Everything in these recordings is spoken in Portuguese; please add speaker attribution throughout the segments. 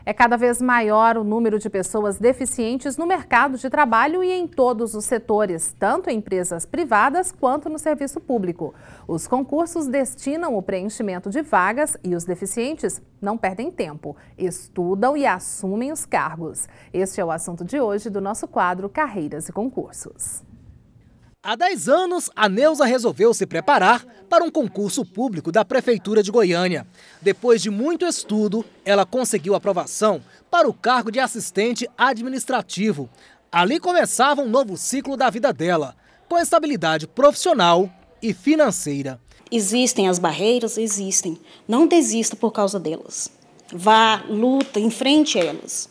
Speaker 1: É cada vez maior o número de pessoas deficientes no mercado de trabalho e em todos os setores, tanto em empresas privadas quanto no serviço público. Os concursos destinam o preenchimento de vagas e os deficientes não perdem tempo, estudam e assumem os cargos. Este é o assunto de hoje do nosso quadro Carreiras e Concursos.
Speaker 2: Há 10 anos, a Neuza resolveu se preparar para um concurso público da Prefeitura de Goiânia. Depois de muito estudo, ela conseguiu aprovação para o cargo de assistente administrativo. Ali começava um novo ciclo da vida dela, com estabilidade profissional e financeira.
Speaker 3: Existem as barreiras? Existem. Não desista por causa delas. Vá, luta, enfrente elas.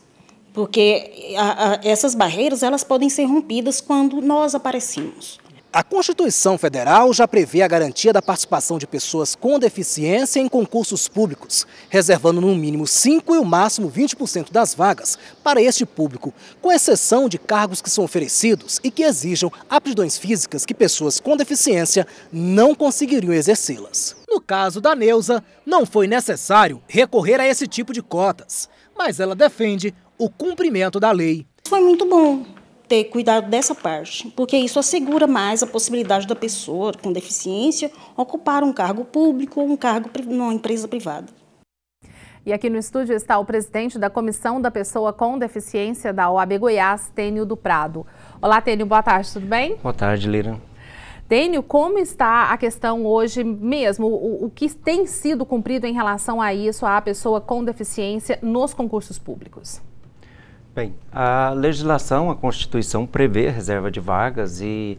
Speaker 3: Porque essas barreiras elas podem ser rompidas quando nós aparecemos.
Speaker 2: A Constituição Federal já prevê a garantia da participação de pessoas com deficiência em concursos públicos, reservando no mínimo 5% e o máximo 20% das vagas para este público, com exceção de cargos que são oferecidos e que exijam aptidões físicas que pessoas com deficiência não conseguiriam exercê-las. No caso da Neuza, não foi necessário recorrer a esse tipo de cotas, mas ela defende o cumprimento da lei.
Speaker 3: Foi muito bom ter cuidado dessa parte, porque isso assegura mais a possibilidade da pessoa com deficiência ocupar um cargo público ou um cargo numa empresa privada.
Speaker 1: E aqui no estúdio está o presidente da Comissão da Pessoa com Deficiência da OAB Goiás, Tênio do Prado. Olá, Tênio, boa tarde, tudo bem?
Speaker 4: Boa tarde, Lira.
Speaker 1: Tênio, como está a questão hoje mesmo, o que tem sido cumprido em relação a isso, a pessoa com deficiência nos concursos públicos?
Speaker 4: Bem, a legislação, a Constituição prevê a reserva de vagas e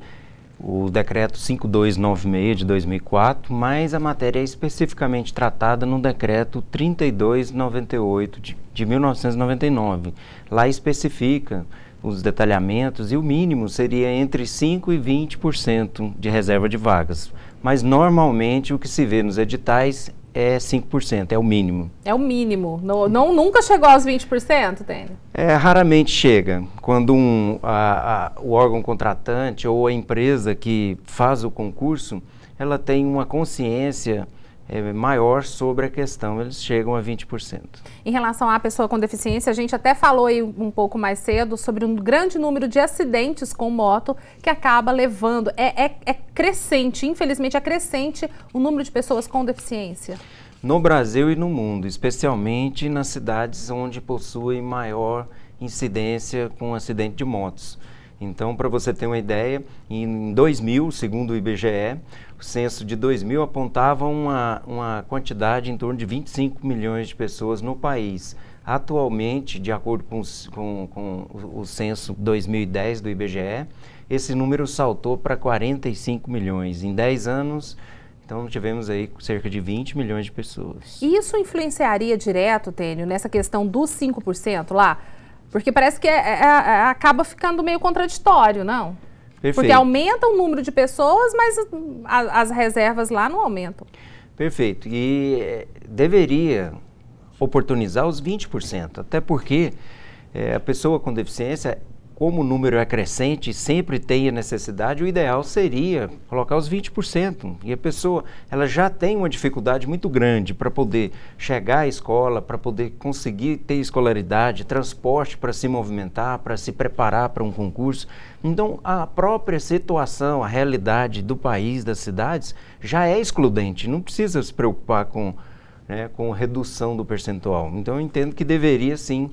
Speaker 4: o decreto 5296 de 2004, mas a matéria é especificamente tratada no decreto 3298 de 1999. Lá especifica os detalhamentos e o mínimo seria entre 5% e 20% de reserva de vagas. Mas normalmente o que se vê nos editais é 5%, é o mínimo.
Speaker 1: É o mínimo. Nunca chegou aos 20%, Tênio?
Speaker 4: Raramente chega. Quando o órgão contratante ou a empresa que faz o concurso, ela tem uma consciência maior sobre a questão, eles chegam a 20%.
Speaker 1: Em relação à pessoa com deficiência, a gente até falou aí um pouco mais cedo sobre um grande número de acidentes com moto que acaba levando, é crescente, infelizmente é crescente o número de pessoas com deficiência.
Speaker 4: No Brasil e no mundo, especialmente nas cidades onde possuem maior incidência com acidente de motos. Então, para você ter uma ideia, em 2000, segundo o IBGE, o censo de 2000 apontava uma quantidade em torno de 25 milhões de pessoas no país. Atualmente, de acordo com o censo 2010 do IBGE, esse número saltou para 45 milhões. Em 10 anos, então tivemos aí cerca de 20 milhões de pessoas.
Speaker 1: E isso influenciaria direto, Tênio, nessa questão dos 5% lá? Porque parece que acaba ficando meio contraditório, não?
Speaker 4: Perfeito.
Speaker 1: Porque aumenta o número de pessoas, mas as reservas lá não aumentam.
Speaker 4: Perfeito. E deveria oportunizar os 20%, até porque a pessoa com deficiência, como o número é crescente, sempre tem a necessidade, o ideal seria colocar os 20%. E a pessoa, ela já tem uma dificuldade muito grande para poder chegar à escola, para poder conseguir ter escolaridade, transporte para se movimentar, para se preparar para um concurso. Então, a própria situação, a realidade do país, das cidades, já é excludente. Não precisa se preocupar com redução do percentual. Então, eu entendo que deveria, sim,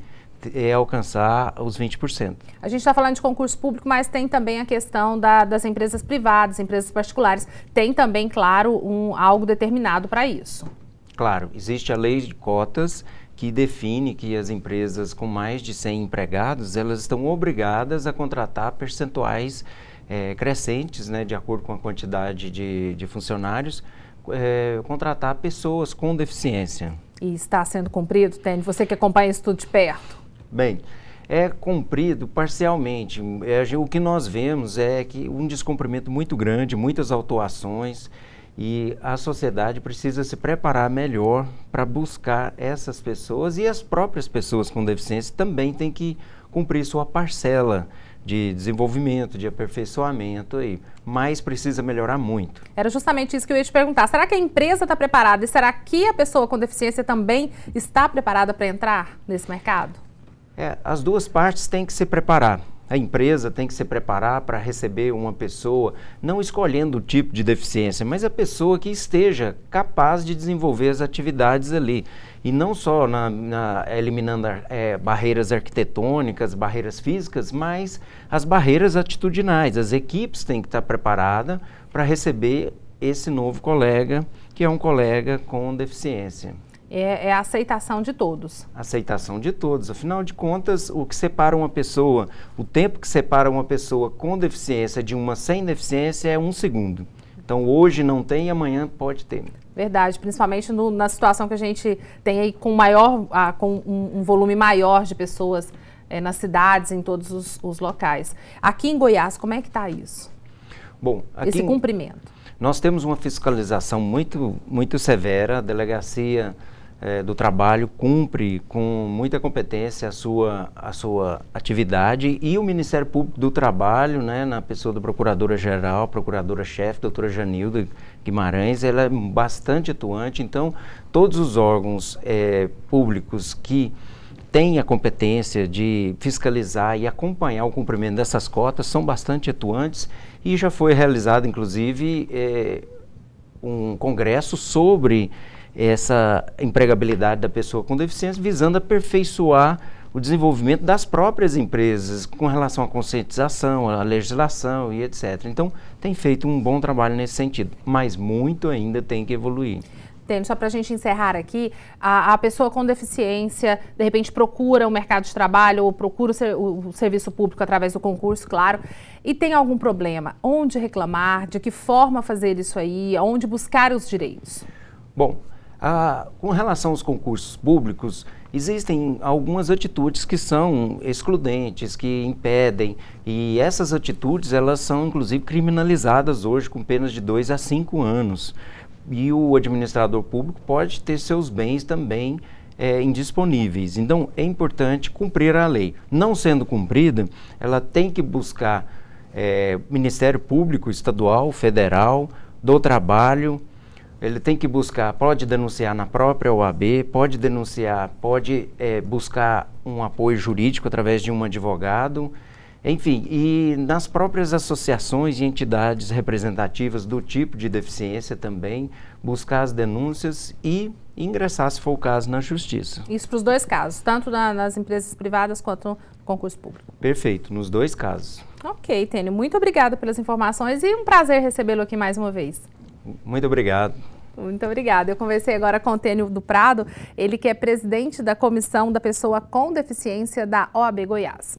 Speaker 4: alcançar os 20%.
Speaker 1: A gente está falando de concurso público, mas tem também a questão das empresas privadas, empresas particulares. Tem também, claro, algo determinado para isso.
Speaker 4: Claro, existe a lei de cotas que define que as empresas com mais de 100 empregados, elas estão obrigadas a contratar percentuais crescentes, né, de acordo com a quantidade de funcionários, contratar pessoas com deficiência.
Speaker 1: E está sendo cumprido, Tênio? Você que acompanha isso tudo de perto?
Speaker 4: Bem, é cumprido parcialmente. O que nós vemos é que um descumprimento muito grande, muitas autuações, e a sociedade precisa se preparar melhor para buscar essas pessoas, e as próprias pessoas com deficiência também têm que cumprir sua parcela de desenvolvimento, de aperfeiçoamento aí, mas precisa melhorar muito.
Speaker 1: Era justamente isso que eu ia te perguntar. Será que a empresa está preparada e será que a pessoa com deficiência também está preparada para entrar nesse mercado?
Speaker 4: As duas partes têm que se preparar. A empresa tem que se preparar para receber uma pessoa, não escolhendo o tipo de deficiência, mas a pessoa que esteja capaz de desenvolver as atividades ali. E não só eliminando barreiras arquitetônicas, barreiras físicas, mas as barreiras atitudinais. As equipes têm que estar preparadas para receber esse novo colega, que é um colega com deficiência.
Speaker 1: É a aceitação de todos.
Speaker 4: Aceitação de todos. Afinal de contas, o que separa uma pessoa, o tempo que separa uma pessoa com deficiência de uma sem deficiência é 1 segundo. Então, hoje não tem, amanhã pode ter.
Speaker 1: Verdade, principalmente na situação que a gente tem aí com um volume maior de pessoas nas cidades, em todos os locais. Aqui em Goiás, como é que está isso?
Speaker 4: Bom, aqui
Speaker 1: esse cumprimento.
Speaker 4: Nós temos uma fiscalização muito severa, a Delegacia do Trabalho cumpre com muita competência a sua atividade, e o Ministério Público do Trabalho, né, na pessoa da Procuradora-Geral, Procuradora-Chefe, doutora Janilda Guimarães, ela é bastante atuante. Então, todos os órgãos públicos que têm a competência de fiscalizar e acompanhar o cumprimento dessas cotas são bastante atuantes, e já foi realizado, inclusive, um congresso sobre essa empregabilidade da pessoa com deficiência, visando aperfeiçoar o desenvolvimento das próprias empresas com relação à conscientização, à legislação e etc. Então, tem feito um bom trabalho nesse sentido, mas muito ainda tem que evoluir.
Speaker 1: Tênis, só para a gente encerrar aqui, a pessoa com deficiência, de repente procura o mercado de trabalho ou procura o serviço público através do concurso, claro, e tem algum problema. Onde reclamar? De que forma fazer isso aí? Onde buscar os direitos?
Speaker 4: Bom, com relação aos concursos públicos, existem algumas atitudes que são excludentes, que impedem, e essas atitudes, elas são inclusive criminalizadas hoje com penas de 2 a 5 anos. E o administrador público pode ter seus bens também indisponíveis. Então, é importante cumprir a lei. Não sendo cumprida, ela tem que buscar Ministério Público Estadual, Federal, do Trabalho. Ele tem que buscar, pode denunciar na própria OAB, pode denunciar, pode buscar um apoio jurídico através de um advogado. Enfim, e nas próprias associações e entidades representativas do tipo de deficiência também, buscar as denúncias e ingressar, se for o caso, na justiça.
Speaker 1: Isso para os dois casos, tanto nas empresas privadas quanto no concurso público.
Speaker 4: Perfeito, nos dois casos.
Speaker 1: Ok, Tênio, muito obrigada pelas informações e um prazer recebê-lo aqui mais uma vez.
Speaker 4: Muito obrigado.
Speaker 1: Muito obrigada. Eu conversei agora com o Tênio do Prado, ele que é presidente da Comissão da Pessoa com Deficiência da OAB Goiás.